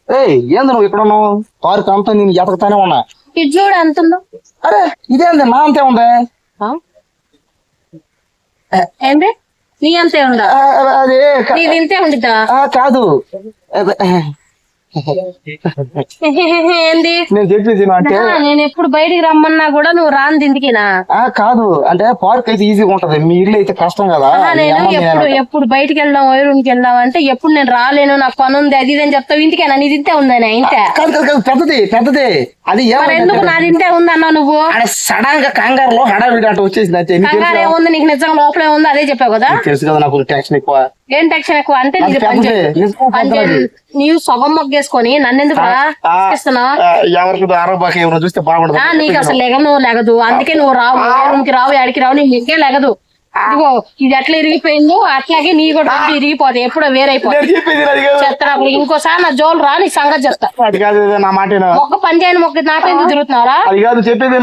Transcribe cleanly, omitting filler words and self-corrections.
ఏంది నువ్వు ఇక్కడ ఉన్నావు? పార్క్ అంతా నేను ఎతకతానే ఉన్నా. ఇది చూడు ఎంత ఉందో. అరే ఇదేంది నా అంతే ఉంది. ఏంటి నీ అంతే ఉందా? అదే నీది ఇంతే ఉండిద్దా? కాదు ఏంది నేను చెప్పేది అంటే నేను ఎప్పుడు బయటికి రమ్మన్నా కూడా నువ్వు రాని దిందికినా? కాదు అంటే పార్క్ అయితే ఈజీగా ఉంటది, మీ ఇల్లు అయితే కష్టం కదా. నేను ఎప్పుడు బయటికి వెళ్దాం ఓ రూమ్ కి వెళ్దాం అంటే ఎప్పుడు నేను రాలేను నాకు పని ఉంది అది ఇది అని చెప్తావు. ఇంటికేనా నీది ఇంతే ఉందనే? ఇంతే పెద్దది పెద్దది అది ఎందుకు నాది ఇంతే ఉంది అన్నావు నువ్వు? సడన్ గా కంగారులో హడావిడి అటు వచ్చేసింది. కంగారు ఏముంది నీకు? నిజంగా లోపలే ఉంది అదే చెప్పావు కదా. తెలుసు కదా నాకు టెన్షన్ ఎక్కువ. ఏం టెన్షన్ ఎక్కువ అంటే నీవు సగం మొగ్గేసుకొని నన్ను ఎందుకు ఎవరికి ఆరోగ్య ఏమైనా చూస్తే బాగుండదు. నీకు అసలు లెగదు అందుకే నువ్వు రావు రూమ్ కి రావు ఎడికి రావు నీకు ఇంకే లెగదు. ఇదిగో ఇది ఎట్లా ఇరిగిపోయిందో అట్లాగే నీ కూడా ఇరిగిపోతాయి ఎప్పుడో వేరైపోతాయి. చెప్తాను ఇంకోసారి నా జోలు రా నీ సంగతి చెప్తా. నా మాట మొక్క పని చేయని మొక్క నాకెందుకు తిరుగుతున్నారా? అది కాదు చెప్పేది.